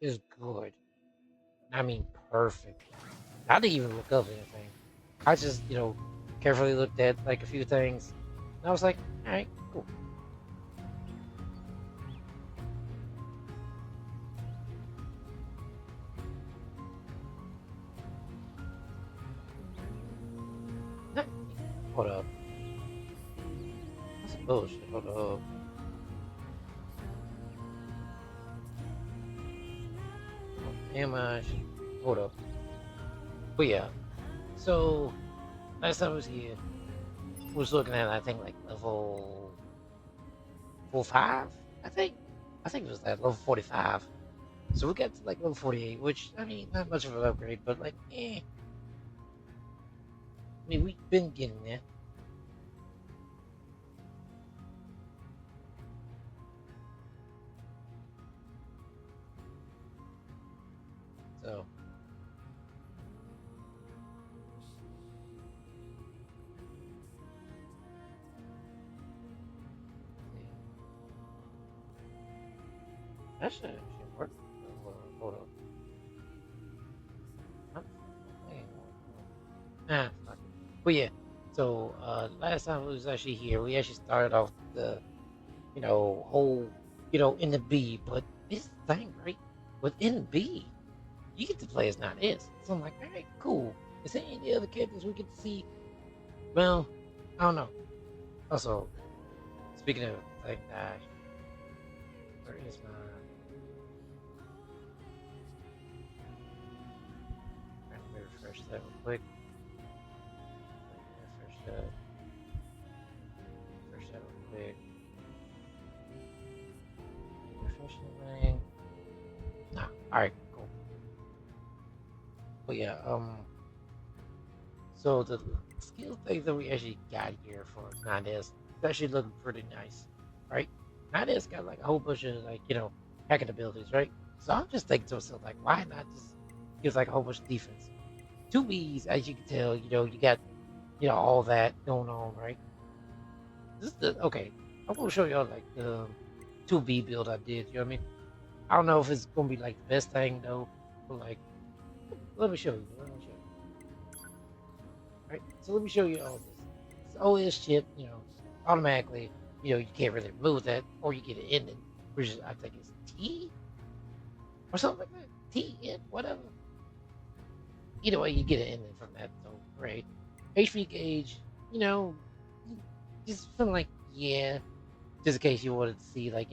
is good. I mean, perfect. I didn't even look up anything. I just, carefully looked at like a few things. And I was like, all right, cool. Not, hold up. That's bullshit. Hold up. Oh, am I? Hold up. But yeah. So last time I was here, we was looking at I think like level 45. I think. I think it was that level 45. So we got to like level 48, which I mean, not much of an upgrade, but like, eh. I mean, we've been getting there. So that should actually work. Hold up. Huh? Hang on. Nah, fuck it. But yeah, so last time we was actually here, we actually started off the, whole, in the B, but this thing, right? Within B, you get to play as not is. So I'm like, all right, cool. Is there any other characters we get to see? Well, I don't know. Also, speaking of like, where is my? Let me refresh that real quick. Refresh that. Refresh that real quick. Refresh everything. Nah. All right. Cool. But yeah. So the skill thing that we actually got here for Nines is actually looking pretty nice, right? Nines got like a whole bunch of like hacking abilities, right? So I'm just thinking to myself like, why not just give like a whole bunch of defense? Two Bs, as you can tell, you got all that going on, right? This is okay. I'm gonna show y'all like the two B build I did. You know what I mean? I don't know if it's gonna be like the best thing though, but like, let me show you. Let me show you. Right? So let me show you all this. This OS chip, automatically, you can't really remove that, or you get it ended, which is I think it's T or something like that. T in whatever. Either way, you get an ending from that. So great. HP gauge, you know, just feeling like yeah, just in case you wanted to see like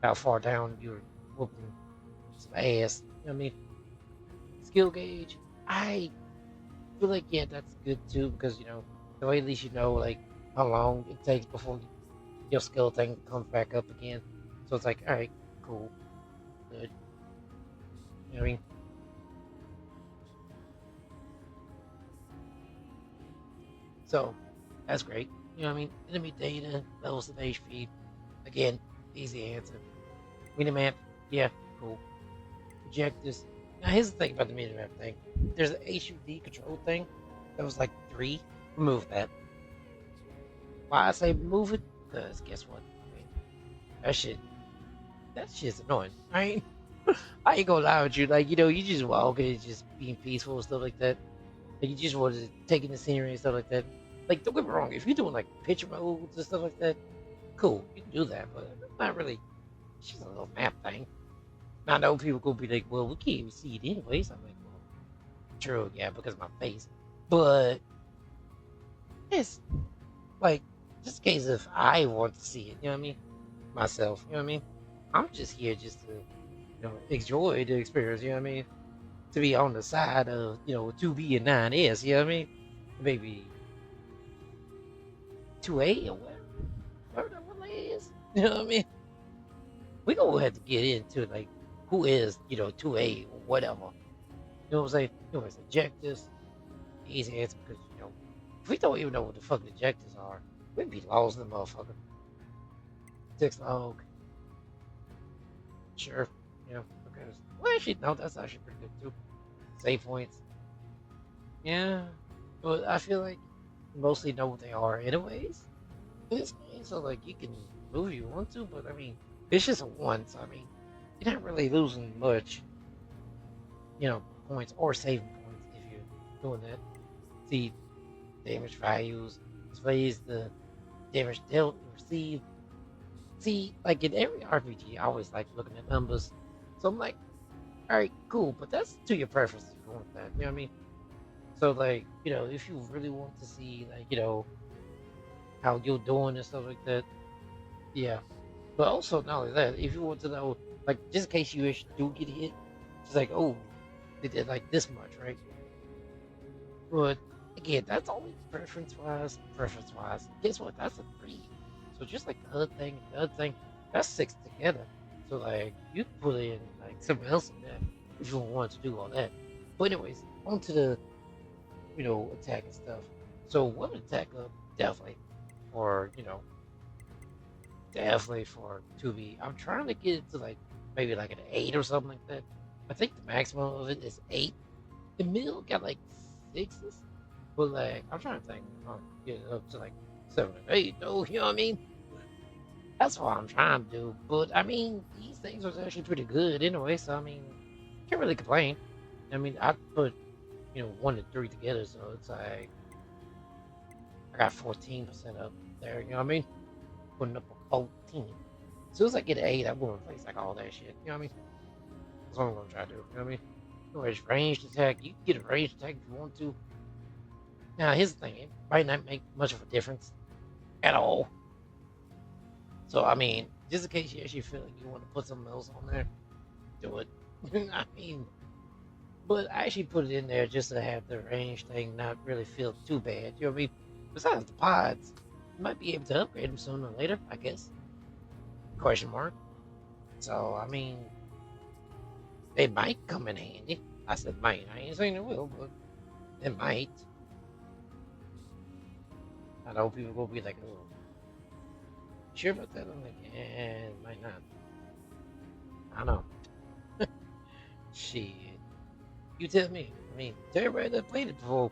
how far down you're whooping some ass. You know what I mean? Skill gauge, I feel like yeah, that's good too because the way at least you know like how long it takes before your skill thing comes back up again. So it's like, all right, cool, good. You know what I mean? So that's great. You know what I mean? Enemy data, levels of HP. Again, easy answer. Minimap, yeah, cool. Projectors. Now here's the thing about the minimap thing. There's an HUD control thing that was like 3. Remove that. Why I say remove it? Because guess what? I mean, that shit that shit's annoying. I ain't gonna lie with you. Like, you just walking and just being peaceful and stuff like that. Like, you just want to taking the scenery and stuff like that. Like, don't get me wrong. If you're doing like picture modes and stuff like that, cool, you can do that. But not really. It's just a little map thing. Now, I know people gonna be like, well, we can't even see it anyways. I'm like, well, true, yeah, because of my face. But it's like, just in case if I want to see it, you know what I mean? Myself, you know what I mean? I'm just here just to, enjoy the experience, you know what I mean? To be on the side of 2B and 9S, you know what I mean? Maybe 2A or whatever that one is. You know what I mean? We gonna have to get into like who is 2A or whatever. You know what I'm saying? It's objectives. Easy answer because if we don't even know what the fuck objectives are, we'd be lost in the motherfucker. Text log, sure. Okay. Well, actually, no, that's actually pretty good too. Save points, yeah. But I feel like you mostly know what they are anyways. In this game, so like you can move if you want to, but I mean, it's just a once. I mean, you're not really losing much, points or saving points if you're doing that. See, damage values, displays the damage dealt and received. See, like in every RPG, I always like looking at numbers. So I'm like, all right, cool, but that's to your preference if you want that. You know what I mean? So like, if you really want to see like, how you're doing and stuff like that, yeah. But also not only that, if you want to know, like, just in case you actually do get hit, it's like, oh, they did like this much, right? But again, that's only preference wise. Preference wise. Guess what? That's a three. So just like the other thing, and the other thing, that's six together. So like you can put in like something else in there if you want to do all that. But anyways, on to the attack and stuff. So one attack up definitely for definitely for 2B. I'm trying to get it to like maybe like an 8 or something like that. I think the maximum of it is 8. The middle got like 6s, but like I'm trying to think, get it up to like 7 or 8 though. You know what I mean? That's what I'm trying to do. But I mean, these things are actually pretty good anyway. So I mean, can't really complain. I mean, I put 1 and 3 together, so it's like I got 14% up there. You know what I mean? Putting up a 14. As soon as I get an 8, I'm going to replace like all that shit. You know what I mean? That's what I'm going to try to do. You know what I mean? Anyways, ranged attack. You can get a ranged attack if you want to. Now, here's the thing. It might not make much of a difference at all. So, I mean, just in case you actually feel like you want to put something else on there, do it. I mean, but I actually put it in there just to have the range thing not really feel too bad. You know what I mean? Besides the pods, you might be able to upgrade them sooner or later, I guess. Question mark. So, I mean, they might come in handy. I said might. I ain't saying it will, but it might. I know people will be like, oh, sure about that? I'm like, it might not. I don't know. Shit. You tell me. I mean, to everybody that played it before,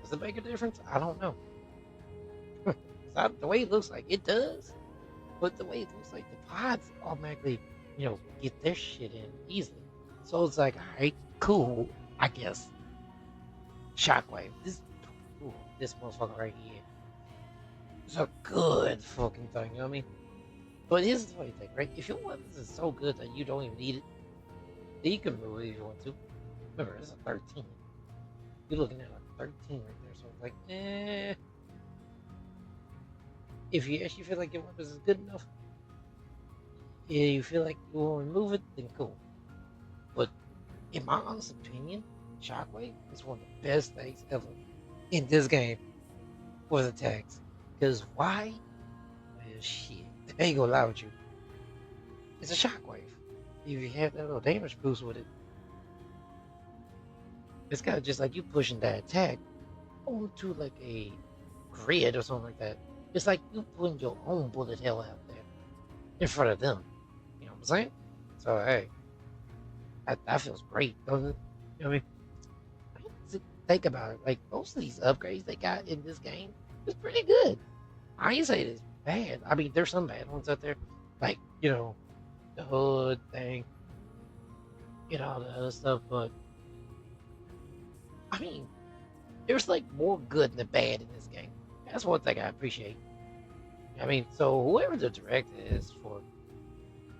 does it make a difference? I don't know. The way it looks like it does, but the way it looks like the pods automatically, get their shit in easily. So it's like, alright, cool, I guess. Shockwave. This motherfucker right here is a good fucking thing, you know what I mean? But here's the funny thing, right? If your weapons is so good that you don't even need it, then you can move it if you want to. Remember, it's a 13. You're looking at a 13 right there, so it's like, if you actually feel like your weapons is good enough, you feel like you will remove it, then cool. But in my honest opinion, Shockwave is one of the best things ever in this game for the attacks. Because why? Well, shit. I ain't gonna lie with you. It's a Shockwave. If you have that little damage boost with it, it's kind of just like you pushing that attack onto like a grid or something like that. It's like you putting your own bullet hell out there in front of them. You know what I'm saying? So hey, that feels great, doesn't it? You know what I mean? I have to think about it. Like most of these upgrades they got in this game is pretty good. I ain't saying it's bad. I mean, there's some bad ones out there, like the hood thing, all the other stuff. But I mean, there's like more good than bad in this game. That's one thing I appreciate. I mean, so whoever the director is for,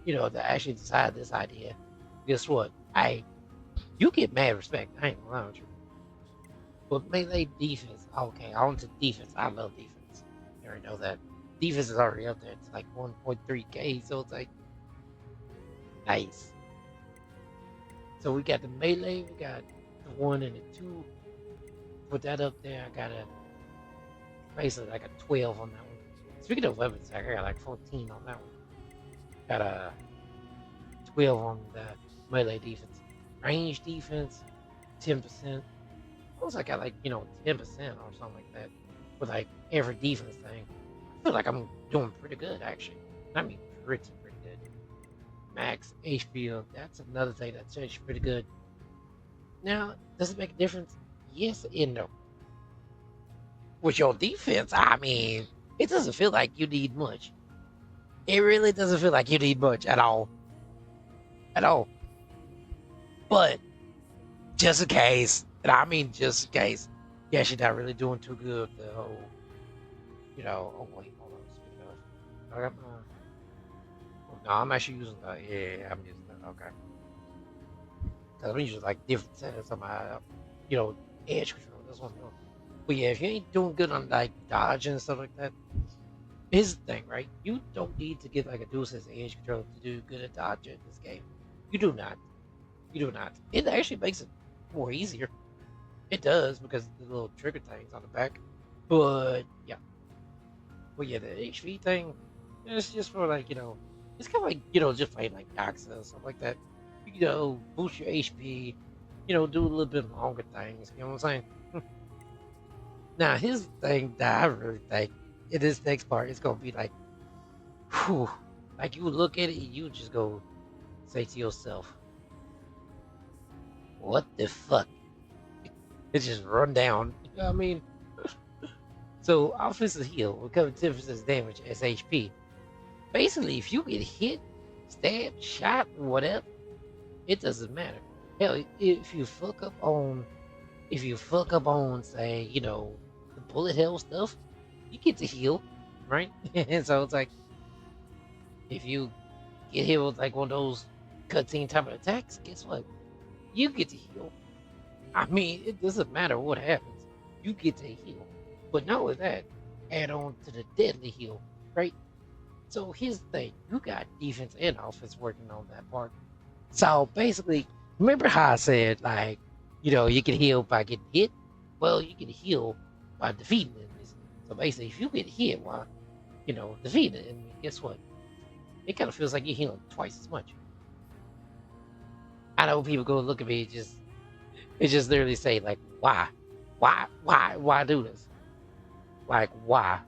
to actually decide this idea, guess what? You get mad respect. I ain't gonna lie with you. But melee defense, okay, on to defense. I love defense. You already know that. Defense is already up there. It's like 1.3k, so it's like nice. So we got the melee, we got the 1 and the 2. Put that up there. I got basically like a 12 on that one. Speaking of weapons, I got like 14 on that one. Got a 12 on the melee defense. Range defense, 10%. Looks like I got like 10% or something like that with like every defense thing. I feel like I'm doing pretty good actually. I mean pretty good. Max HP, that's another thing that's actually pretty good. Now, does it make a difference? Yes and no. With your defense, I mean, it doesn't feel like you need much. It really doesn't feel like you need much at all. at all. But just in case, and I mean just in case, yeah, she's not really doing too good with the whole, oh wait, hold on. Speaking of, I got my, oh, no, I'm actually using the, yeah, I'm using that. Okay. Because I'm using like different settings on my, edge control. That's what I'm doing. But yeah, if you ain't doing good on like dodge and stuff like that, here's the thing, right? You don't need to get like a dual sense edge controller to do good at dodge in this game. You do not. You do not. It actually makes it more easier. It does because of the little trigger things on the back. But yeah. But yeah, the HV thing, it's just for like, it's kind of like, just playing like Doxa or something like that. Boost your HP, do a little bit longer things. You know what I'm saying? Now, his thing that I really think in this next part is gonna be like, whew, like you look at it, and you just go say to yourself, "What the fuck?" It just run down. You know what I mean? So offensive heal will cover 10% damage as HP. Basically, if you get hit, stabbed, shot, whatever, it doesn't matter. Hell, if you fuck up on, say, the bullet hell stuff, you get to heal, right? And so it's like if you get hit with like one of those cutscene type of attacks, guess what? You get to heal. I mean, it doesn't matter what happens, you get to heal. But not with that, add on to the deadly heal, right? So here's the thing: you got defense and offense working on that part. So basically, remember how I said like, you can heal by getting hit? Well, you can heal by defeating enemies. So basically, if you get hit while, defeating an enemy, guess what? It kind of feels like you're healing twice as much. I know people go look at me, it just literally say like, why do this? Like why,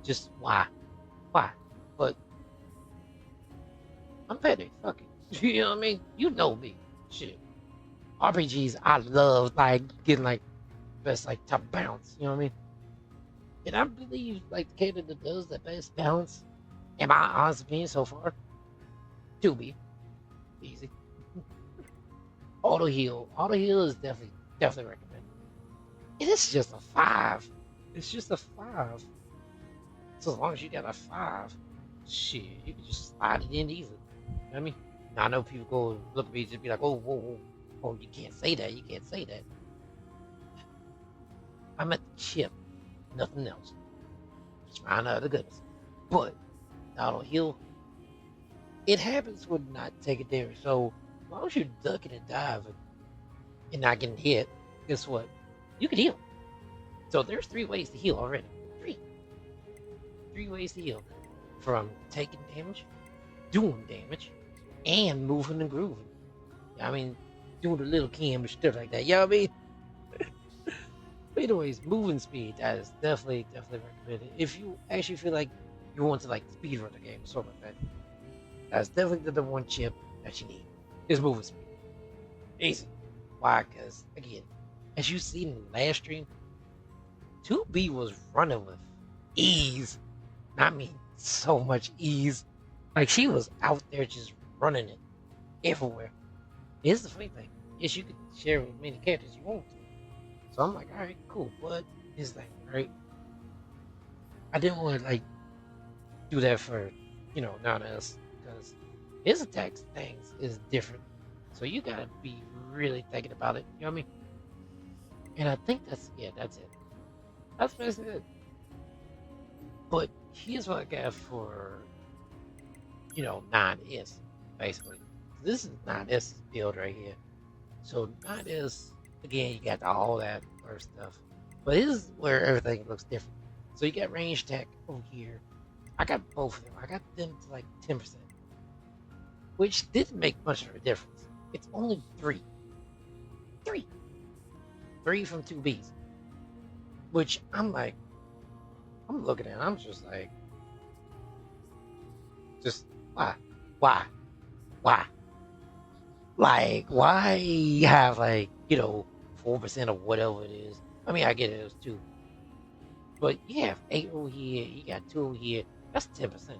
just why? But I'm petty. Fuck it. You know what I mean? You know me. Shit. RPGs, I love like getting like best like top balance. You know what I mean? And I believe like the character that does the best balance, in my honest opinion so far, to be easy. Auto heal is definitely recommended. It is just a 5. It's just a 5. So as long as you got a 5, shit, you can just slide it in easily. You know what I mean? Now I know people go look at me and just be like, oh, whoa, whoa, oh, you can't say that. You can't say that. I'm at the chip, nothing else. Just find out the goodness. But auto heal, it happens when not taking damage. So as long as you're ducking and diving and not getting hit, guess what? You can heal. So there's 3 ways to heal already. Three ways to heal. From taking damage, doing damage, and moving and grooving. I mean, doing the little cam and stuff like that. You know what I mean? But anyways, moving speed, that is definitely recommended. If you actually feel like you want to like speed run the game, sort of like that, that's definitely the one chip that you need. Is moving speed. Easy. Why? Because again, as you seen in the last stream, 2B was running with ease. I mean, so much ease. Like she was out there just running it everywhere. Here's the funny thing: is you can share with many characters you want to. So I'm like, all right, cool. But here's the thing, right? I didn't want to like do that for, not us, because his attacks things is different. So you gotta be really thinking about it. You know what I mean? And I think that's it. That's basically it. But here's what I got for, 9S, basically. This is 9S build right here. So 9S, again, you got all that first stuff. But this is where everything looks different. So you got range tech over here. I got both of them. I got them to like 10%. Which didn't make much of a difference. It's only 3. 3. 3 from 2Bs. Which I'm like, I'm looking at it, I'm just like, why? Why? Why? Like, why have like, 4% of whatever it is? I mean, I get it was 2. But you have 8 over here, you got 2 over here, that's 10%.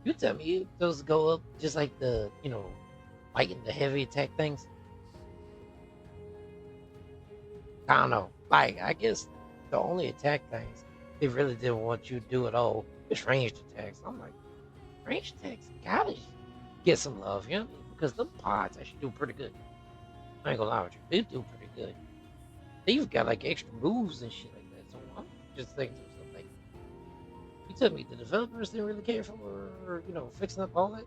You tell me those go up just like the, light and the heavy attack things? I don't know. Like, I guess the only attack things they really didn't want you to do at all is ranged attacks. I'm like, ranged attacks gotta get some love, you know what I mean? Because them pods actually do pretty good. I ain't gonna lie with you. They do pretty good. They've got like extra moves and shit like that. So I'm just thinking to myself, like, you tell me the developers didn't really care for, fixing up all that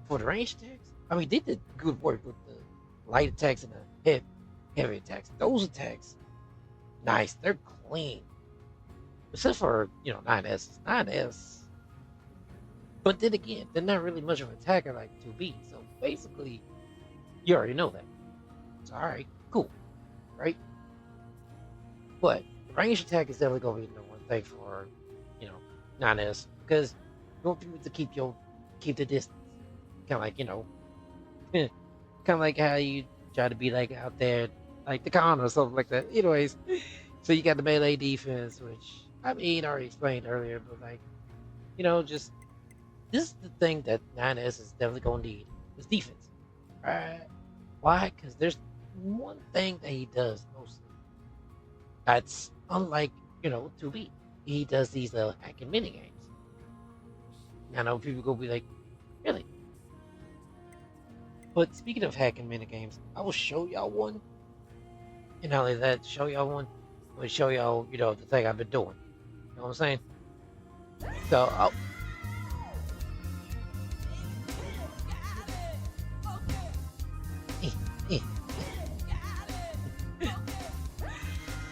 for the range attacks? I mean, they did good work with the light attacks and the heavy attacks. Those attacks, nice. They're clean. Except for, 9S. 9S. But then again, they're not really much of an attacker like 2B. So basically, you already know that. It's alright, cool, right? But range attack is definitely gonna be the number one thing for, you know, 9S because you want people to keep the distance. Kinda like, kinda like how you try to be like out there like the con or something like that. Anyways, so you got the melee defense, which I mean I already explained earlier, but like, just this is the thing that 9S is definitely gonna need is defense. Why? Because there's one thing that he does mostly that's unlike, 2B. He does these hacking mini games. I know people gonna be like, really? But speaking of hacking mini games, I will show y'all one. And not only that, show y'all one, I'm gonna show y'all, the thing I've been doing. You know what I'm saying? So,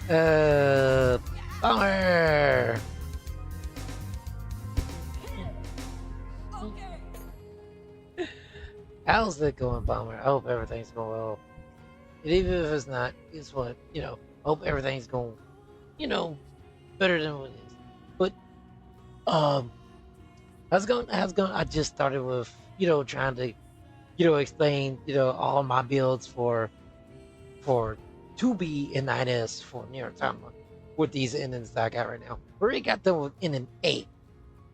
eh, bummer. How's it going, bummer? I hope everything's going well. And even if it's not, guess what? I hope everything's going, you know, better than what it is. But um, how's it going? I just started with, trying to, explain, all my builds for 2B and 9S for NieR Automata with these endings that I got right now. We already got them in an 8.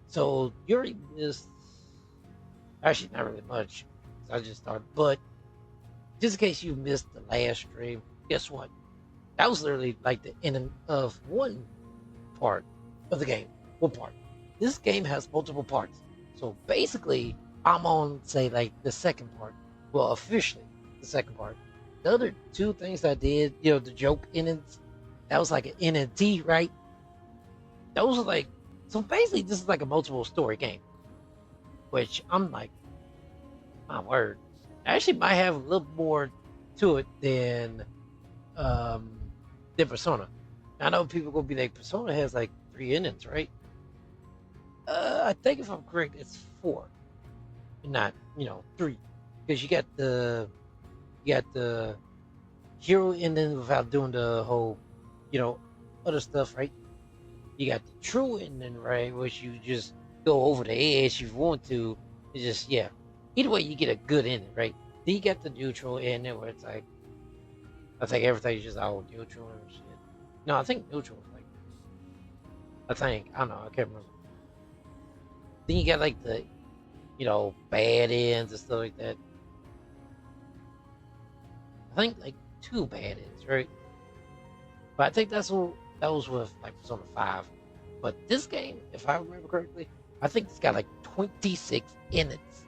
So you already missed actually not really much. I just started, but just in case you missed the last stream, guess what? That was literally like the ending of one part of the game. One part. This game has multiple parts. So basically, I'm on say like the second part. Well, officially the second part. The other two things I did, the joke endings, that was like an NNT, right? Those are like so basically this is like a multiple story game. Which I'm like, my word. I actually might have a little more to it than Persona. I know people gonna be like Persona has like 3 endings, right? I think if I'm correct, it's 4, not 3, because you got the hero ending without doing the whole you know other stuff, right? You got the true ending, right, which you just go over the edge if you want to. It's just yeah. Either way, you get a good ending, right? Then you got the neutral ending where it's like I think everything's just all neutral and shit. No, I think neutral is like I don't know, I can't remember. Then you got like the bad ends and stuff like that. I think like 2 bad ends, right? But I think that was with like Persona 5. But this game, if I remember correctly, I think it's got like 26 endings.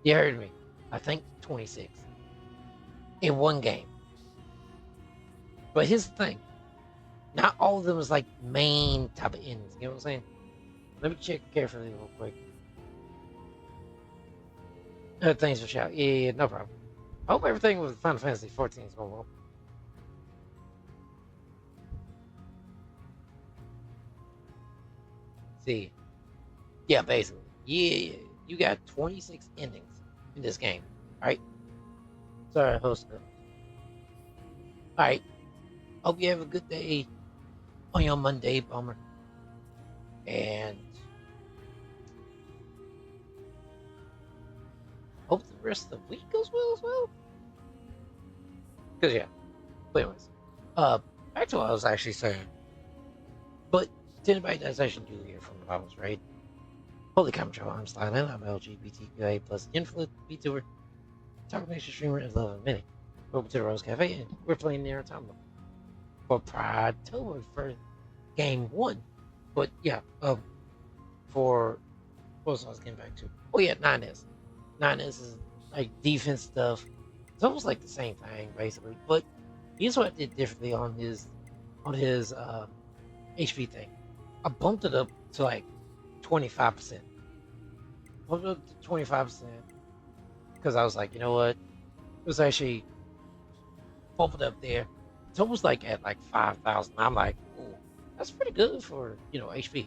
You heard me. I think 26 in one game. But here's the thing. Not all of them is like main type of endings. You know what I'm saying? Let me check carefully real quick. Thanks for shout. Yeah, no problem. I hope everything with Final Fantasy 14 is going well. See, yeah, basically, yeah, you got 26 endings in this game. All right, sorry, host. All right, hope you have a good day on your Monday, bummer, and hope the rest of the week goes well as well. Cause yeah, but anyways, uh, back to what I was actually saying. But To anybody that's actually new here from the bottoms, right? Holy cow, I'm styling. I'm LGBTQA plus influence VTuber, talk nation streamer, and love of many. Welcome to the Rose Cafe, and we're playing NieR Automata for Pridetober for game one. But yeah, for what was I was getting back to? Oh yeah, 9S. 9S is like defense stuff. It's almost like the same thing basically, but here's what I did differently on his HP thing. I bumped it up to like 25%. Bumped it up to 25% because I was like, you know what? It was actually bump it up there. It's almost like at like 5,000. I'm like, oh, that's pretty good for HP.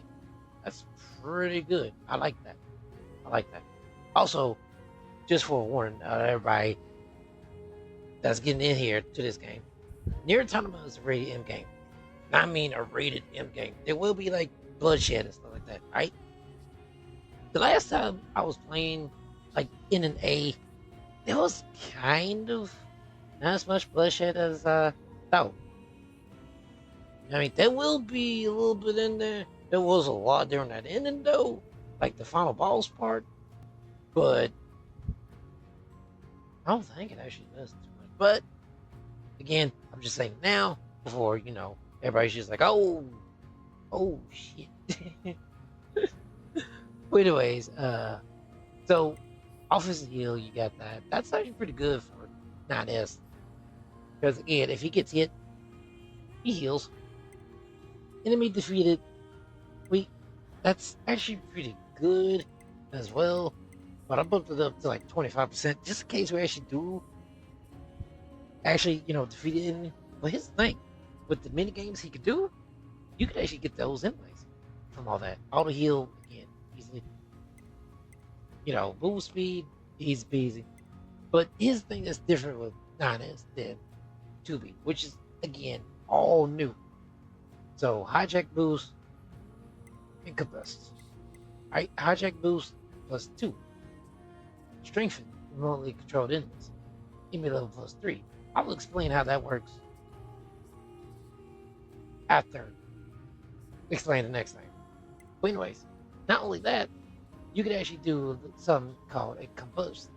That's pretty good. I like that. I like that. Also, just for a warning, everybody that's getting in here to this game, NieR Automata is a rated M game. I mean a rated M game. There will be like bloodshed and stuff like that, right? The last time I was playing like in an A, there was kind of not as much bloodshed as I thought. I mean, there will be a little bit in there. There was a lot during that ending though, like the final boss part, but I don't think it actually does too much. But again, I'm just saying now before everybody's just like, oh shit. But anyways, so offensive heal, you got that. That's actually pretty good for 9S. Because again, if he gets hit, he heals. Enemy defeated. That's actually pretty good as well. But I bumped it up to like 25%, just in case we actually do defeat the enemy. But here's the thing. With the mini games he could do, you could actually get those anyways from all that. Auto heal again, easily. Move speed, easy peasy. But his thing that's different with 9S than 2B, which is again all new. So hijack boost and combust. Right? Hijack boost plus 2. Strengthen remotely controlled enemies. Enemy level plus 3. I will explain how that works after explain the next thing. But anyways, not only that, you could actually do something called a combust.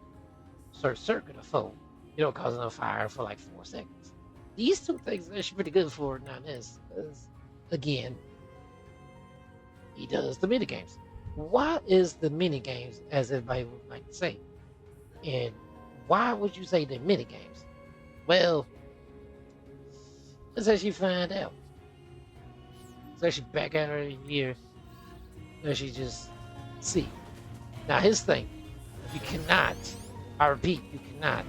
Circuit a foe, causing a fire for like 4 seconds. These two things are actually pretty good for 9S, because again, he does the mini games. What is the mini games, as everybody would like to say? And why would you say the mini games? Well, let's actually find out. Let's actually back out of here. Let's actually just see. Now his thing, you cannot, I repeat, you cannot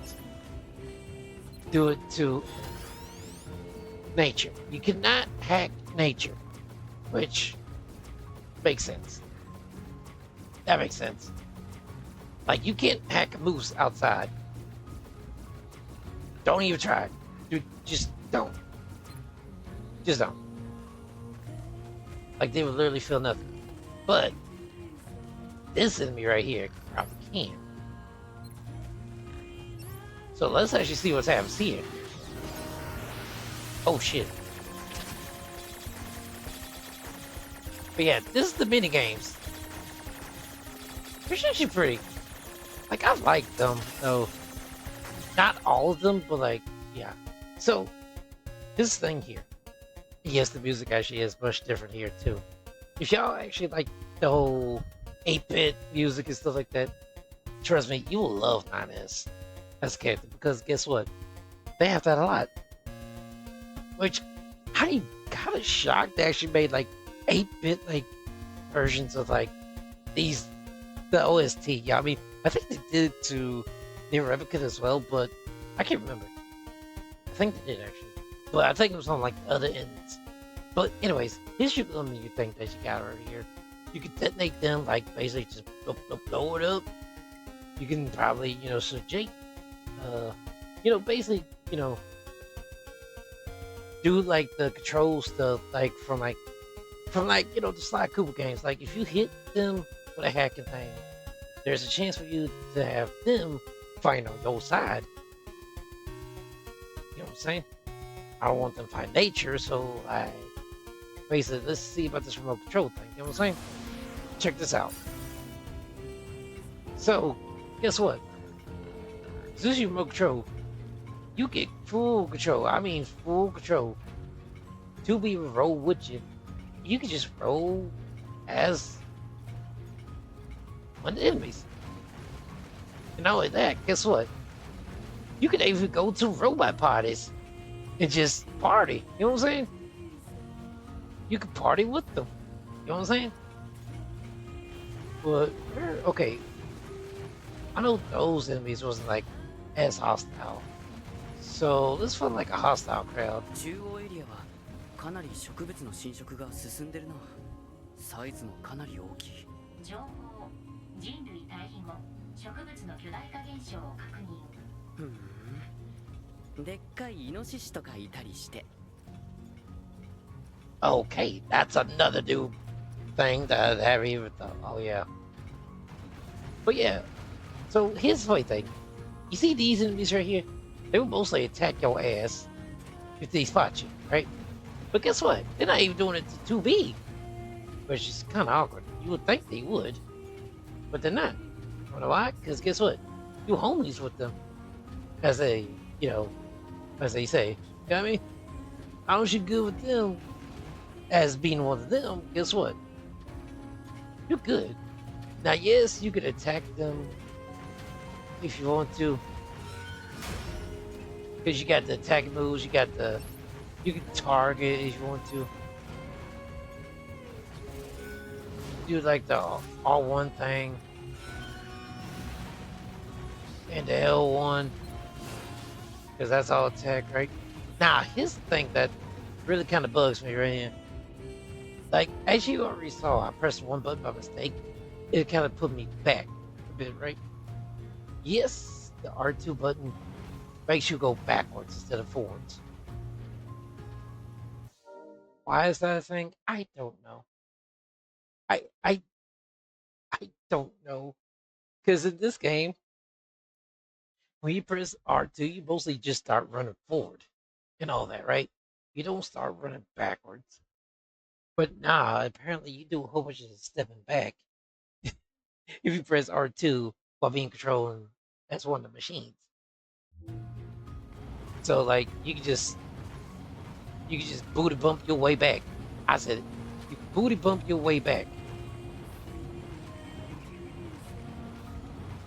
do it to nature. You cannot hack nature, which makes sense. That makes sense. Like, you can't hack a moose outside. Don't even try it. Dude, just don't. Just don't. Like, they would literally feel nothing. But this enemy right here probably can. So let's actually see what's happens here. Oh shit. But yeah, this is the mini games. They're actually pretty. Like, I like them though. Not all of them, but like, yeah. So this thing here. Yes, the music actually is much different here too. If y'all actually like the whole 8-bit music and stuff like that, trust me, you will love 9S as a character, because guess what? They have that a lot. Which I'm kind of shocked they actually made like 8-bit like versions of like the OST. Yeah, I mean, I think they did it to NieR Replicant as well, but I can't remember. I think they did actually, but I think it was on like the other ends. But anyways, here's your little new thing that you got right here. You can detonate them, like basically just blow it up. You can probably subject, basically do like the control stuff, like from the Sly Cooper games. Like, if you hit them with a hacking thing, there's a chance for you to have them fighting on your side. You know what I'm saying? I don't want them to fight nature, so I basically, let's see about this remote control thing. You know what I'm saying? Check this out. So, guess what? This is your remote control. You get full control. I mean, full control. To be roll with you. You can just roll as one of the enemies. And not only that, guess what? You can even go to robot parties and just party. You know what I'm saying? You can party with them. You know what I'm saying? But okay, I know those enemies wasn't like as hostile. So this felt like a hostile crowd. 中央エリアはかなり植物の侵食が進んでるな。サイズもかなり大きい。情報人類退避後植物の巨大化現象を確認。でっかいイノシシとかいたりして。Okay, that's another new thing that I haven't even thought. Oh yeah. But yeah, so here's the funny thing. You see these enemies right here? They will mostly attack your ass if they spot you, right? But guess what? They're not even doing it to 2B. Which is kind of awkward. You would think they would. But they're not. You know why? Because guess what? You homies with them. As they, you know, as they say. You know what I mean? I don't you good with them as being one of them. Guess what? You're good. Now, yes, you could attack them if you want to. Because you got the attack moves, you can target if you want to. Do like the R1 thing. And the L1. Because that's all attack, right? Now, here's the thing that really kind of bugs me right here. Like, as you already saw, I pressed one button by mistake. It kind of put me back a bit, right? Yes, the R2 button makes you go backwards instead of forwards. Why is that a thing? I don't know. I don't know. Because in this game, when you press R2, you mostly just start running forward and all that, right? You don't start running backwards. But nah, apparently you do a whole bunch of stepping back if you press R2 while being controlled as one of the machines. So like you can just booty bump your way back. I said it. You can booty bump your way back.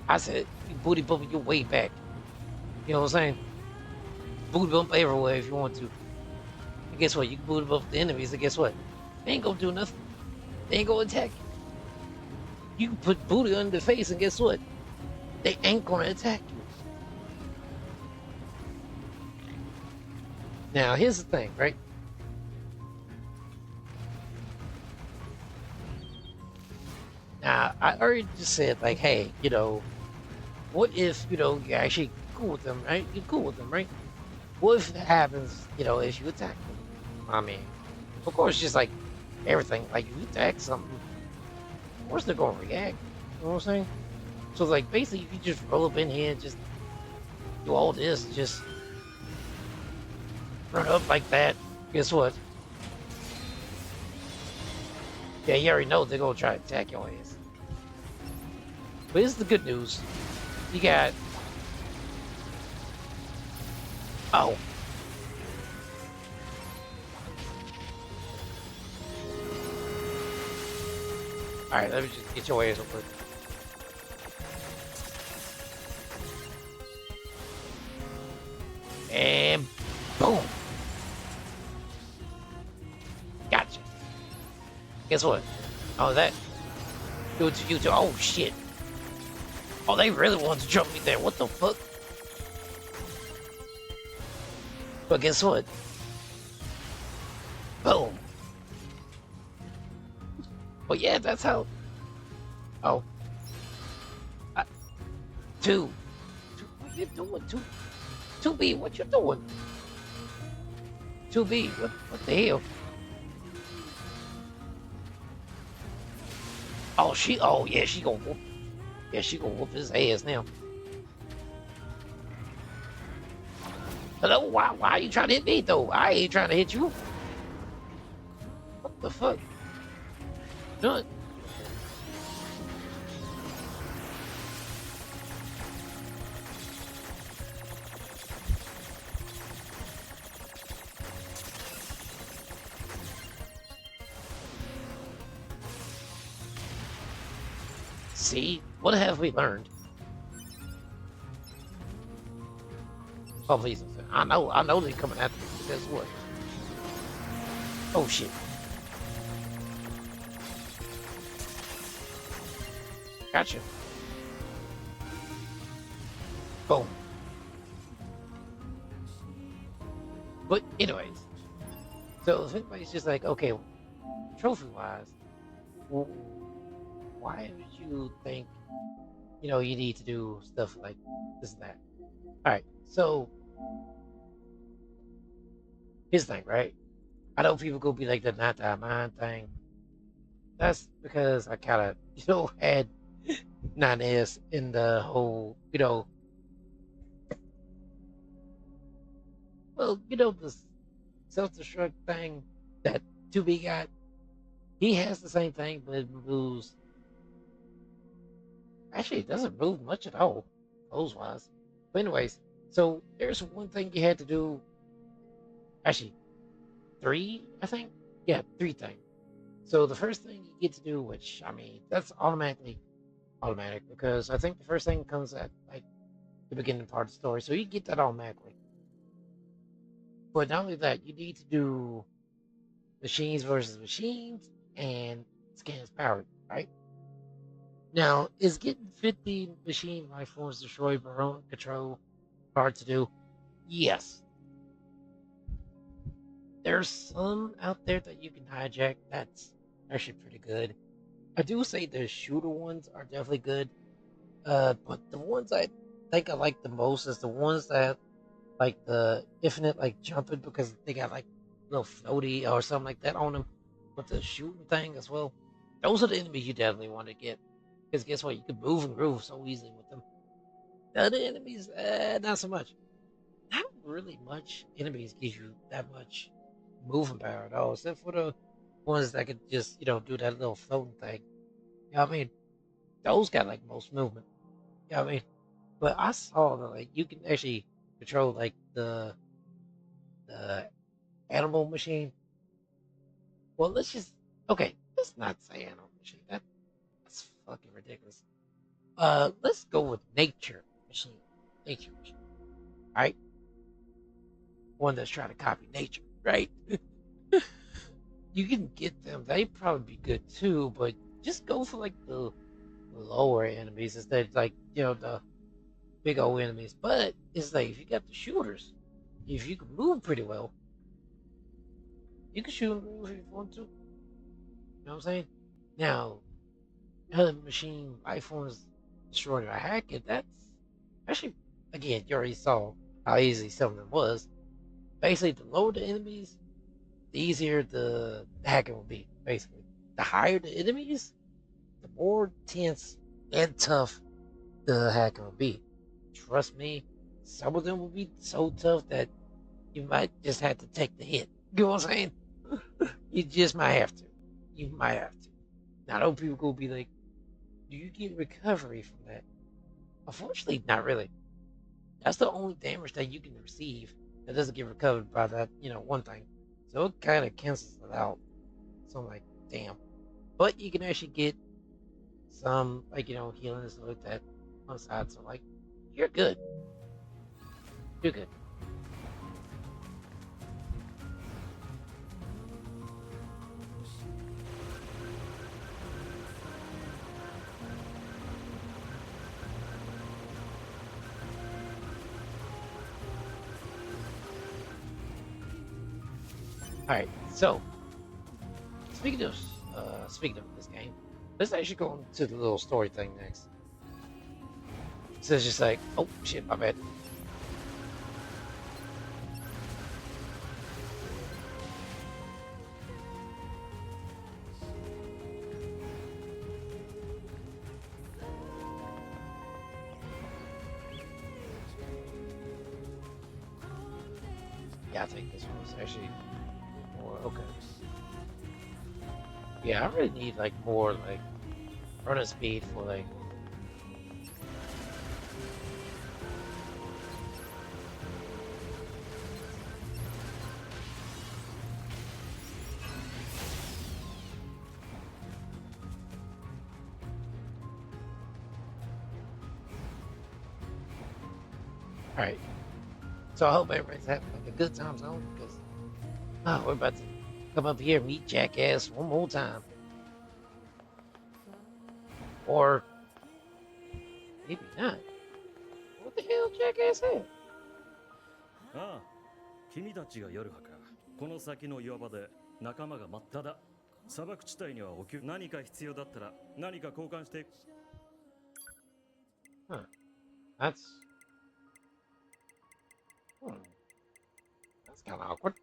I said you booty bump your way back. You know what I'm saying? Booty bump everywhere if you want to. And guess what? You can booty bump the enemies, and guess what? They ain't gonna do nothing. They ain't gonna attack you. You can put booty on their face, and guess what? They ain't gonna attack you. Now, here's the thing, right? Now, I already just said, like, hey, you know, what if, you know, you're actually cool with them, right? You're cool with them, right? What if it happens, you know, if you attack them? I mean, of course, just like everything, like, if you attack something, of course they're gonna react. You know what I'm saying? So, like, basically, if you just roll up in here and just do all this, just run up like that, guess what? Yeah, you already know they're gonna try to attack your ass. But here's the good news. You got... Oh. Alright, let me just get your ass real quick. And boom. Gotcha. Guess what? Oh, that. Do it to you too. Oh, shit. Oh, they really wanted to jump me there. What the fuck? But guess what? Boom. Well, yeah, that's how. Oh. Two. What you doing? 2B, what you doing? 2B, what the hell? Oh yeah, she gonna whoop. Yeah, she gonna whoop his ass now. Hello, why are you trying to hit me though? I ain't trying to hit you. What The fuck? No. See, what have we learned? Oh, please. I know they're coming after me. Guess what? Oh, shit. Gotcha. Boom. But, anyways. So, if anybody's just like, okay, trophy-wise, why would you think, you need to do stuff like this and that? Alright, so, here's the thing, right? I know people go be like the not that mine thing. That's because I kind of, had 9S in the whole, well, the self-destruct thing that 2B got. He has the same thing, but it moves. Actually, it doesn't move much at all, pose-wise. But anyways, so there's one thing you had to do. Actually, three, I think. Yeah, three things. So the first thing you get to do, which I mean, that's automatic because I think the first thing comes at like the beginning part of the story, so you get that automatically. But not only that, you need to do machines versus machines and scans powered, right? Now, is getting 50 machine life forms destroyed by remote control hard to do? Yes. There's some out there that you can hijack. That's actually pretty good. I do say the shooter ones are definitely good. But the ones I think I like the most is the ones that like the infinite like jumping because they got like little floaty or something like that on them with the shooting thing as well. Those are the enemies you definitely want to get because guess what? You can move and groove so easily with them. The other enemies, not so much. Not really much enemies gives you that much moving power at all, except for the ones that could just do that little floating thing. You know what I mean? Those got like most movement. You know what I mean? But I saw that like you can actually control like the animal machine. Well, let's just okay. Let's not say animal machine. That's fucking ridiculous. Let's go with nature machine. Nature machine. Right? One that's trying to copy nature. Right? You can get them. They probably be good too, but just go for like the lower enemies instead of like the big old enemies. But it's like if you got the shooters, if you can move pretty well, you can shoot them if you want to. You know what I'm saying? Now, other machine life forms destroyed or hack it, that's actually, again, you already saw how easy some of them was. Basically, the lower the enemies, the easier the hacking will be, basically. The higher the enemies, the more tense and tough the hacking will be. Trust me, some of them will be so tough that you might just have to take the hit. You know what I'm saying? You just might have to. You might have to. Now, those people will be like, do you get recovery from that? Unfortunately, not really. That's the only damage that you can receive that doesn't get recovered by that, one thing. So it kind of cancels it out. So I'm like, damn. But you can actually get some, like, healing and stuff like that on the side. So, like, you're good. You're good. All right. So, speaking of this game, let's actually go into the little story thing next. So it's just like, oh shit, my bad. Yeah, I think this was actually more okay. Yeah, I really need like more like running speed for like. All right, so I hope everybody's having like a good time zone because we're about to come up here and meet Jackass one more time, or maybe not. What the hell, Jackass had? ああ、君たちが夜はか。この先の岩場で仲間がただ砂漠地帯にはお給何か必要だったら何か交換して。Huh? That's hmm, that's kind of awkward.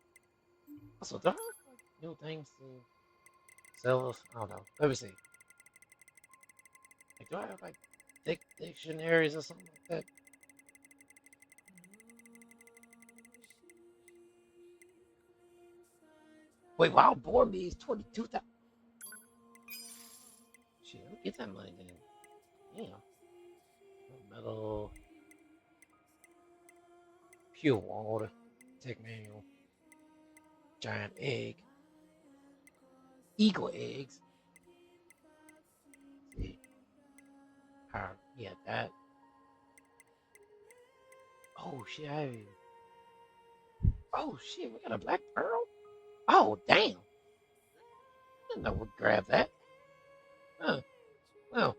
Also, do I have like new things to sell? I don't know. Let me see. Like, do I have like dictionaries or something like that? Wait, wild boar means 22,000. Shit, let me get that money then. Damn. Metal, pure water, tech manual, giant egg, eagle eggs. Let's see. Yeah, that. Oh shit, oh shit, we got a black pearl? Oh damn. I didn't know we'd grab that. Huh. Well,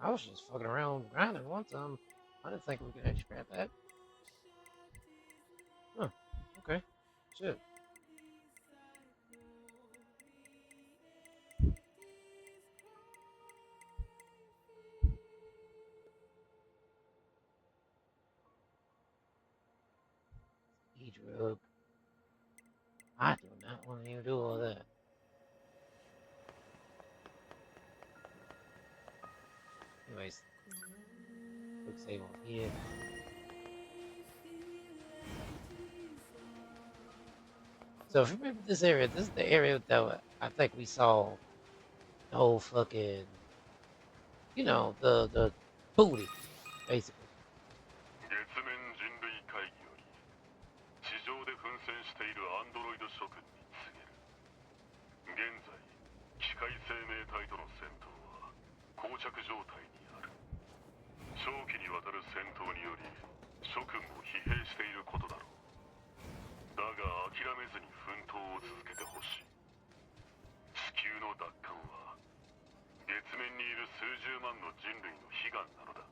I was just fucking around grinding one time. I didn't think we could actually grab that. Huh. Okay. Shit. E-drug. I do not want to even do all that. Anyways, quick save on here. So if you remember this area, this is the area that I think we saw the whole fucking, the booty, basically. 月面人類会議より地上で奮戦しているアンドロイド諸君に告げる。現在機械生命体との戦闘は膠着状態にある。長期にわたる戦闘により諸君も疲弊していることだろう。だが諦めずに奮闘を続けてほしい。地球の奪還は月面にいる数十万の人類の悲願なのだ。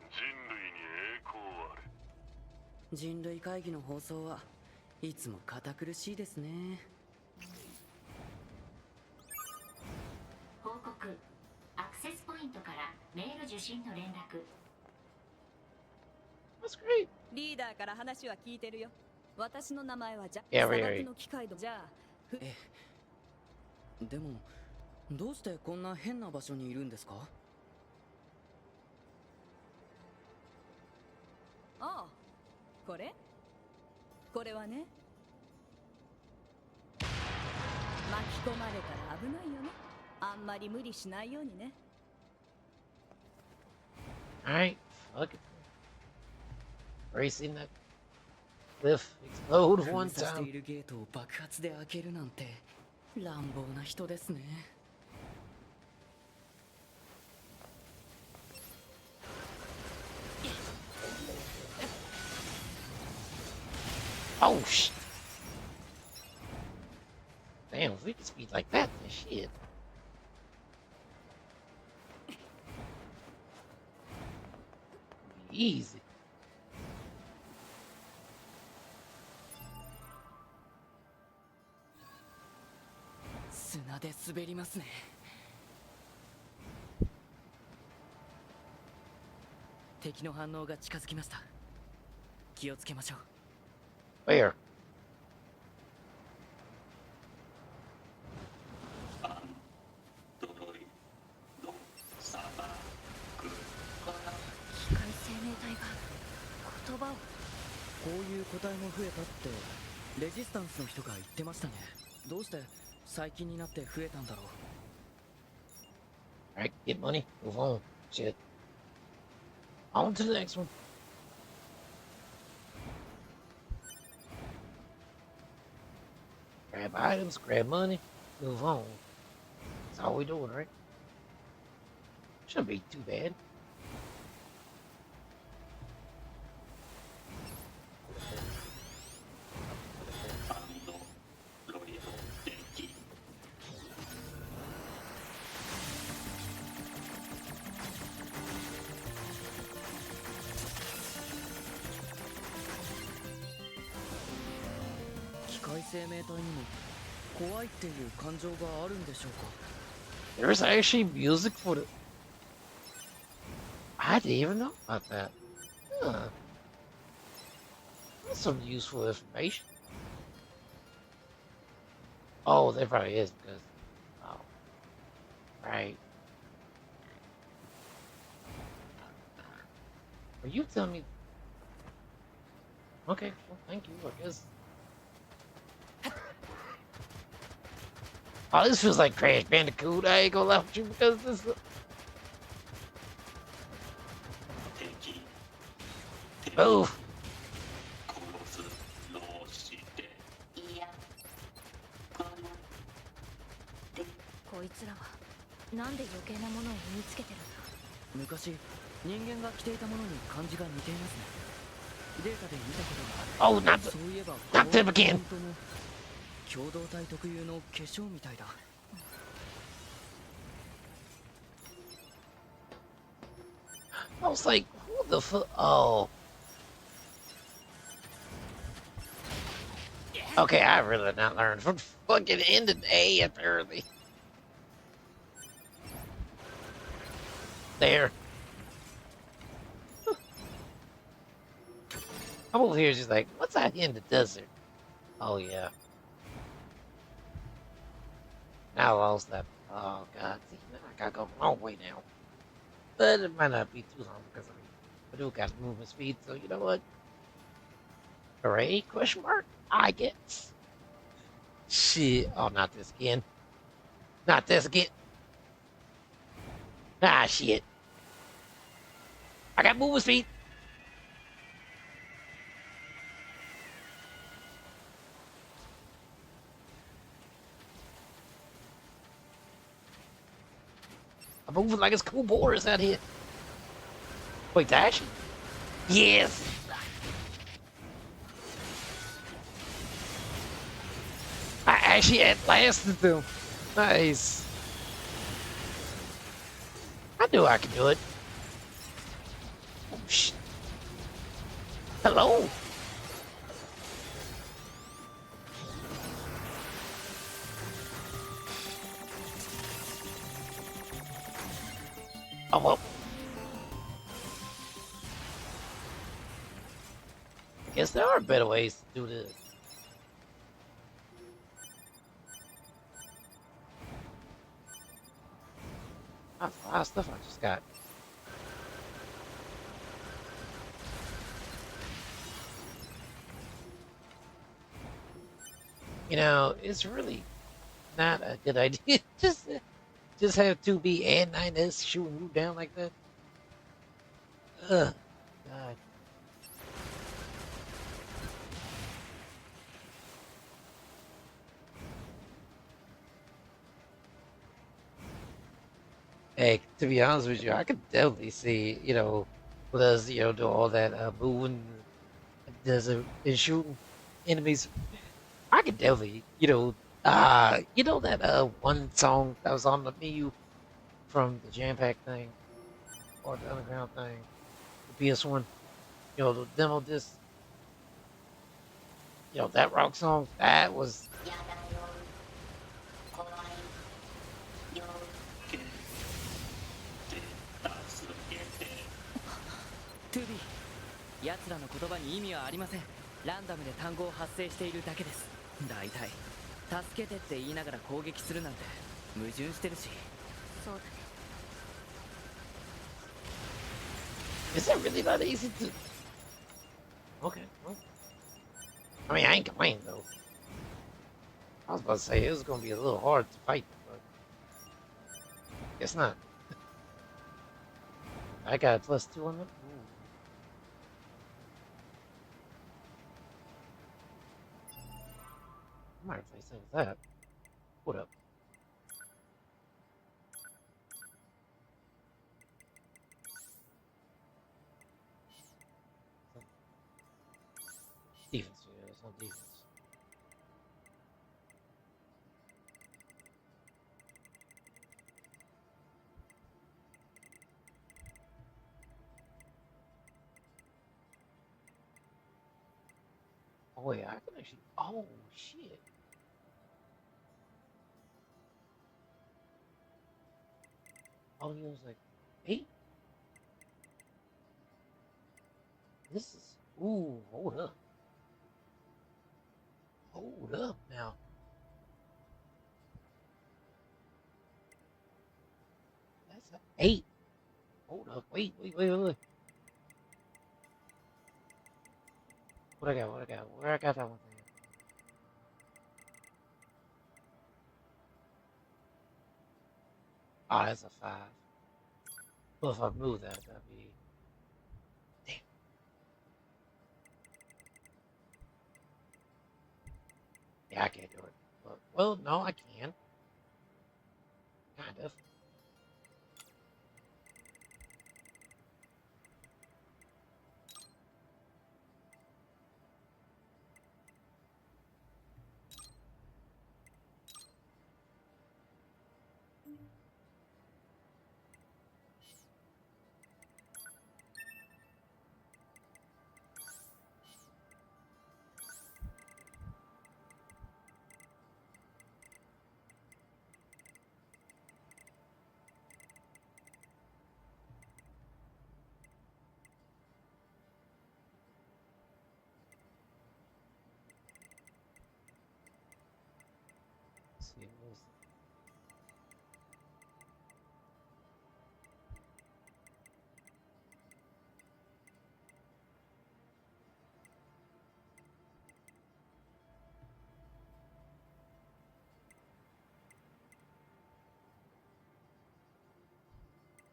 人類に栄光あれ。人類会議の放送はいつも堅苦しいですね。報告。アクセスポイントからメール受信の連絡。That's great. リーダーから話は聞いてるよ。私の名前は砂漠の機械じゃあ。でもどうしてこんな変な場所にいるんですか？ああ、これはね、巻き込まれたら危ないよね。あんまり無理しないようにね。Alright, fuck it. Racing that cliff explode 封 one 鎖してい time. るゲートを爆発で開けるなんて乱暴な人ですね。Oh shit. Damn, if we could speed like that, then shit. Easy.砂で滑りますね。敵の反応が近づきました。気をつけましょう。Where? 機械生命体が言葉を。こういう個体も増えたってレジスタンスの人が言ってましたね。どうして最近になって増えたんだろう。 Alright, get money, move on. Shit. On to the next one. Grab items, grab money, move on. That's all we doing, right? Shouldn't be too bad. There's actually music for the. I didn't even know about that. Huh. That's some useful information. Oh, there probably is because. Oh. Right. Are you telling me? Okay, well, thank you, I guess. Oh, this feels like Crash Bandicoot. I ain't gonna laugh at you because this. Move. いやこのでこいつらはなんで余計なものを身につけてるんだ。昔人間が着ていたものに感じが似ていますね。データで見たことがある。 Oh, not the, そういえば not them again. 本当の共同体特有の化粧みたいだ。 I was like, who the fuck? Oh. Okay, I really not learned from fucking end of A apparently. There. I'm over here just like, what's out here in the desert? Oh yeah. Now I lost that. Oh god, see, now I gotta go the long way now. But it might not be too long because I do got movement speed, so you know what? Hooray? Question mark? I guess. Shit. Oh, not this again. Not this again. Ah, shit. I got movement speed. I'm moving like it's cool boars out here. Wait, dash? Yes. I actually outlasted them. Nice. I knew I could do it. Oh, shit. Hello. Oh, well. I guess there are better ways to do this. That's a lot of stuff I just got. You know, it's really not a good idea. Just have 2B and 9S shooting you down like that. Ugh. God. Hey, to be honest with you, I could definitely see, you know, with us, you know, do all that moving, desert and shooting enemies. I could definitely, you know that one song that was on the menu from the Jam Pack thing or the Underground thing, the PS1, you know, the demo disc, you know, that rock song, that was やだよ怖いよ トゥービー、奴らの言葉に意味はありません。ランダムで単語を発生しているだけです。だいたい助けてって言いながら攻撃するなんて矛盾してるし。そうだね。 Is it really that easy to? Okay, well, I mean, I ain't complaining though. I was about to say it was gonna be a little hard to fight, but guess not. I got a +2 on them. Ooh. I might replace that with that. What up? Defense, yeah, it's on defense. Oh yeah, I can actually. Oh shit! All he was like 8. This is. Ooh, hold up. Hold up now. That's an 8. Hold up. Wait. What I got? What I got? Where I got that one thing? Oh, that's a 5. Well, if I move that, that'd be. Damn. Yeah, I can't do it. But, well, no, I can. Kind of. Let's see, what was it?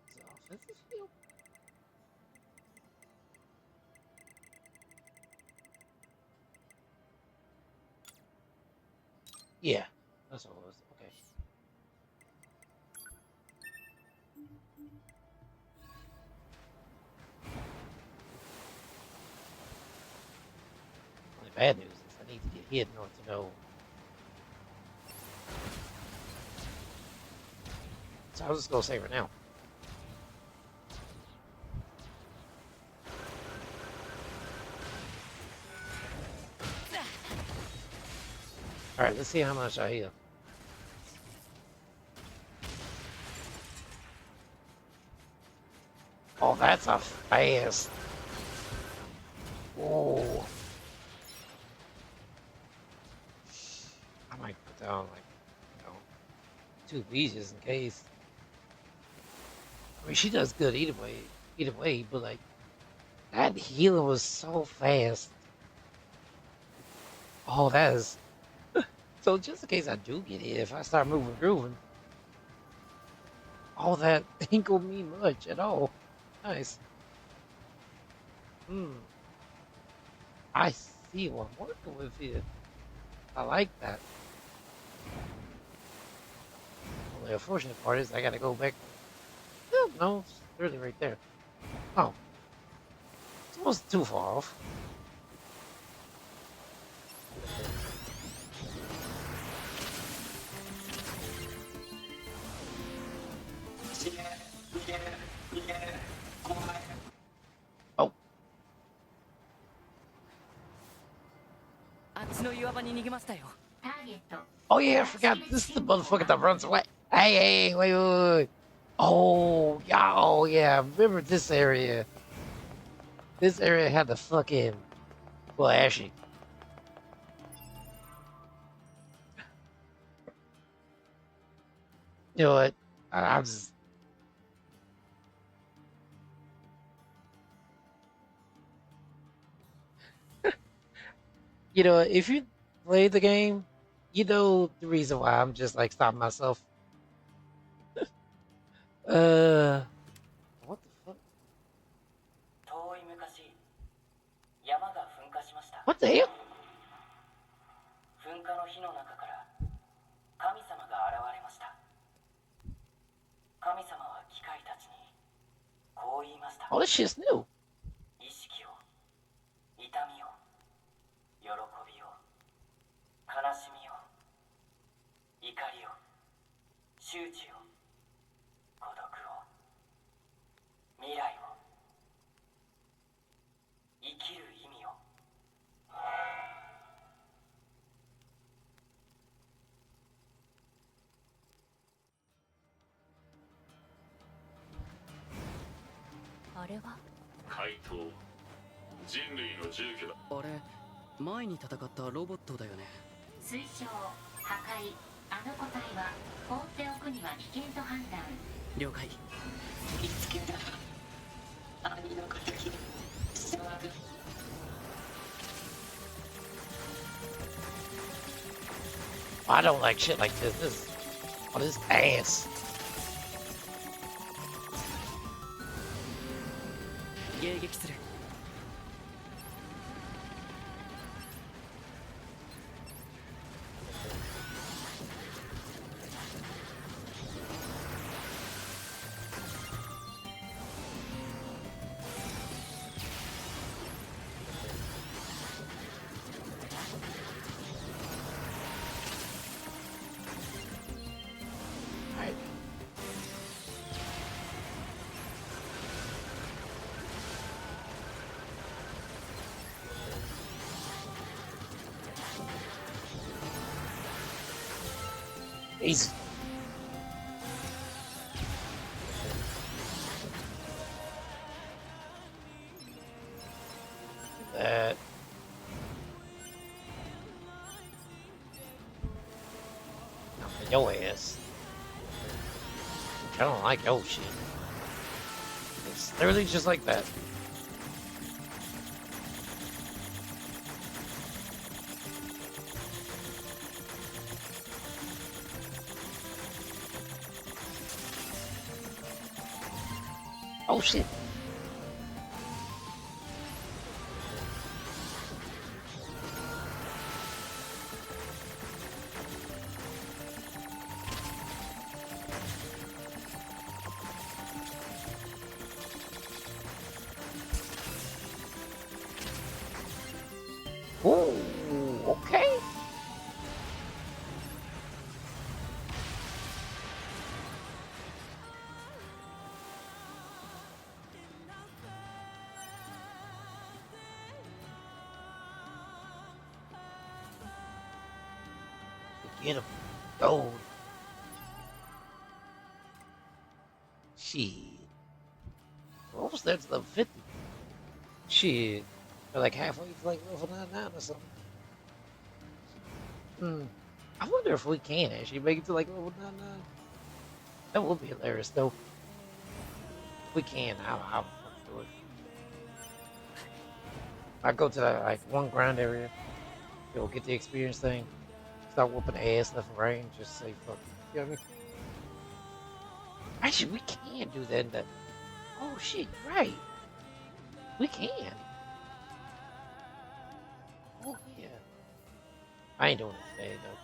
Is it offensive field? Yeah, that's what it was. Okay. Only bad news is I need to get hit in order to know. So I was just gonna say right now. All right, let's see how much I heal. Oh, that's a fast. Oh, I might put down like, you know, 2 pieces in case. I mean, she does good either way. But like that healing was so fast. Oh, that is. So just in case I do get hit, if I start moving, grooving, all that ain't gonna mean much at all. Nice. Hmm. I see what I'm working with here. I like that. Well, the unfortunate part is I gotta go back. Oh, no, it's really right there. Oh, it's almost too far off. Oh, あっちの岩場に逃げましたよ。ターゲット oh yeah, I forgot. This is the motherfucker that runs away. Hey, wait. Oh, yeah, oh yeah. Remember this area? This area had the fucking. Well, actually, you know what? I'm just. You know, if you play the game, You know the reason why I'm just like stopping myself. What the fuck? 遠い昔、山が噴火しました。 What the hell? 噴火の火の中から神様が現れました。神様は機械たちにこう言いました。 Oh, this shit's new. 意識を、痛みを、喜びを、悲しみを、怒りを、羞恥を、孤独を、未来を、生きる意味を。あれは怪盗、人類の住居だ。あれ、前に戦ったロボットだよね。推奨破壊。あの個体は放っておくには危険と判断。了解。見つけた。兄の敵。騒ぐ。 I don't like shit like this. Oh, this ass. 迎撃する。Alright. Easy. That. Now for your ass. I don't like your shit. It's literally just like that. Oh shit. Ooh, okay. Get him. Gold. Shit. We're almost there to level 50. Shit. We're like halfway to like level 99 or something. I wonder if we can actually make it to like level 99. That would be hilarious though. If we can, I'll fucking do it. I go to that like one ground area, go get the experience thing, start whooping ass left and right, and just say fuck it. You know what I mean? Actually, we can do that. Oh shit, right? We can. Oh yeah. I ain't doing it today though.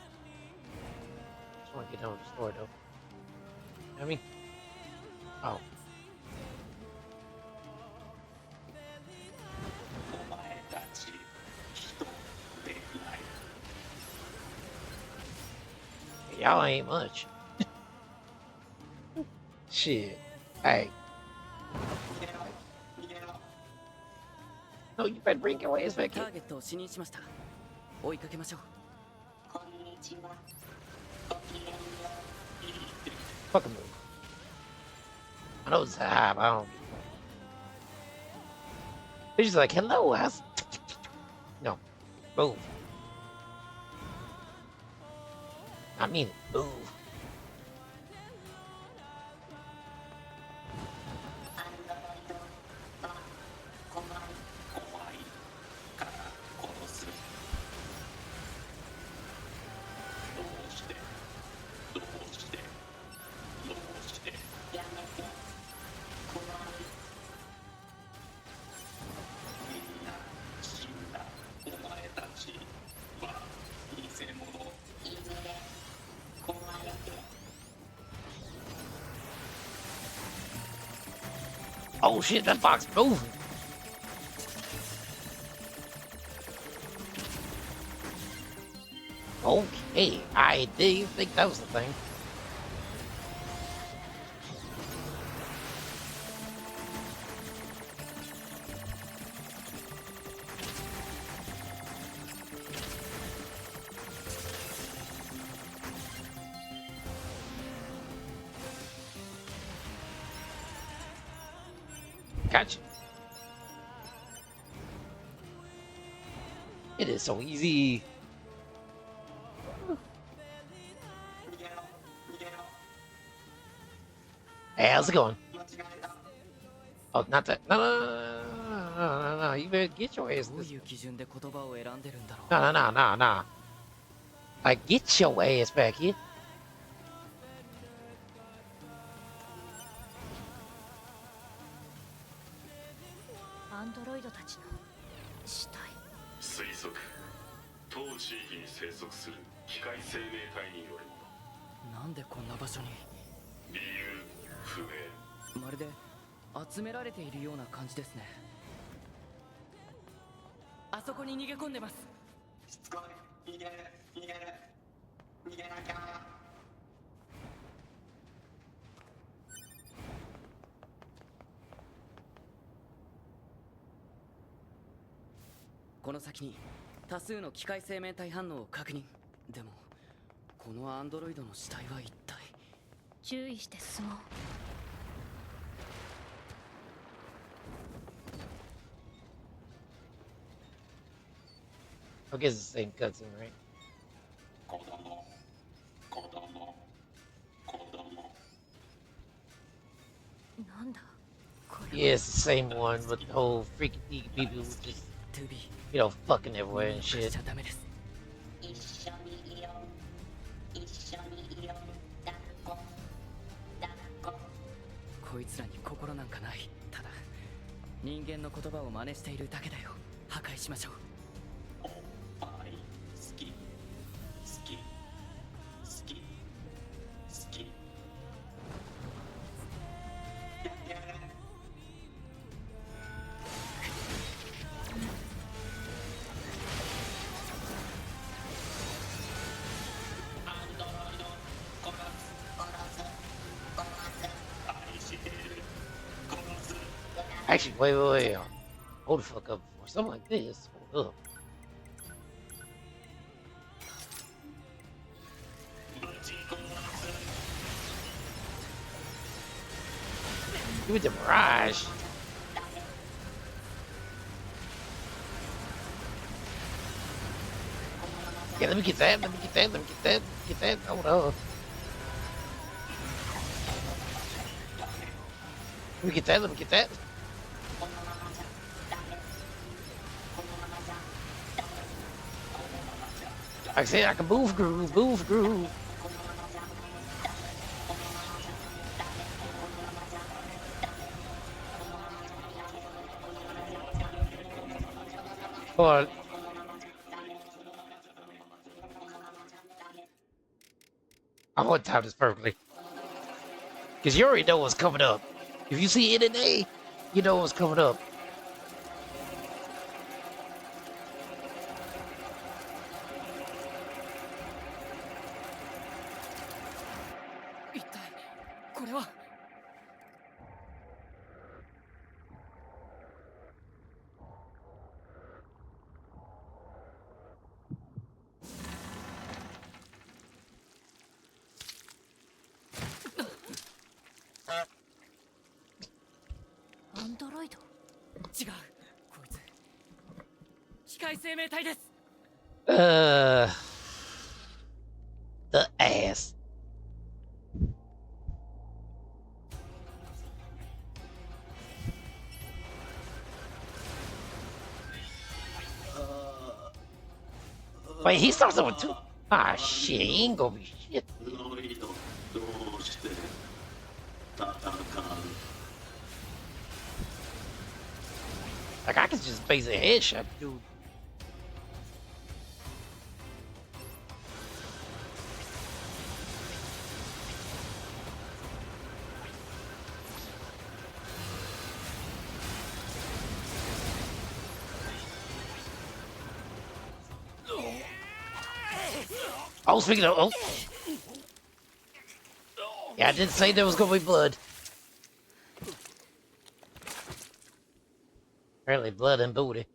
Just want to get done with the story though. You know what I mean? Oh. Y'all ain't much. Shit. Hey. No, you better bring your ass back タ here. ーゲットを死認しました。追いかけましょう。 Fucking move. I know it's high, but I don't give a fuck. They're just like, hello, how's... No. Move. I mean, move. Oh shit, that box moving. Okay, I didn't think that was the thing. Gotcha. It is so easy. Hey, how's it going? Oh, not that. No, no, no, no, no, no, no. You better get your ass this. No, no, no, no, no. Like, get your ass back here. アンドロイドたちの死体。推測当地域に生息する機械生命体によるもの。なんでこんな場所に？理由不明。まるで集められているような感じですね。あそこに逃げ込んでます。しつこい。逃げなきゃ。この先に多数の機械生命体反応を確認。でもこのアンドロイドの死体は一体。注意して進もう。I guess it's the same cutscene, right? Yeah, it's the same one with the whole freaky people who just, you know, fucking everywhere and shit. こいつらに心なんかない。ただ人間の言葉を真似しているだけだよ。破壊しましょう。Actually, wait. Hold the fuck up. For something like this, hold up. Give me the barrage. Yeah, let me get that. Hold on. Let me get that. Like I said, I can move groove. Hold on. I'm gonna time this perfectly. Because you already know what's coming up. If you see it in A, you know what's coming up. The ass. Wait, he starts with two. Ah, shit, he ain't gonna be shit. Like, I could just base a headshot, dude. Oh, speaking of, oh. Yeah, I did say there was gonna be blood. Apparently blood and booty.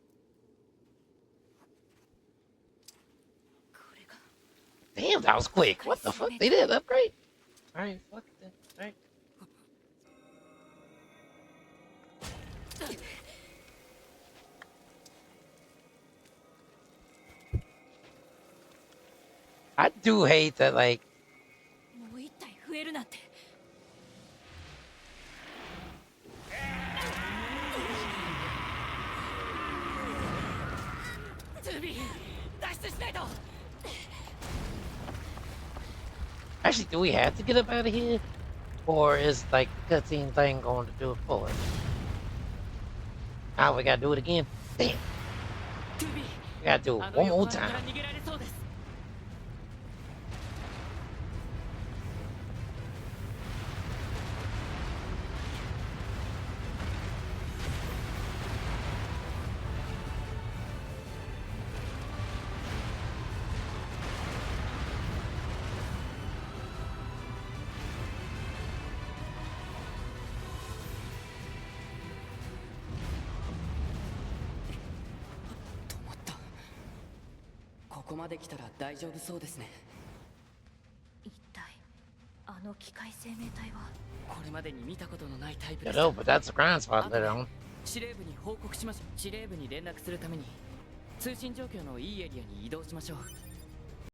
Damn, that was quick. What the fuck? They did upgrade? Alright, fuck it then. Alright. I do hate that, like, もう一体増えるなんて。ズビー、脱出しないと。 actually, do we have to get up out of here? Or is, like, the cutscene thing going to do it for us? Now we gotta do it again? Damn. We gotta do it one more time. You know, but that's a grind spot later on. 司令部に報告しましょう。司令部に連絡するために通信状況のいいエリアに移動しましょう。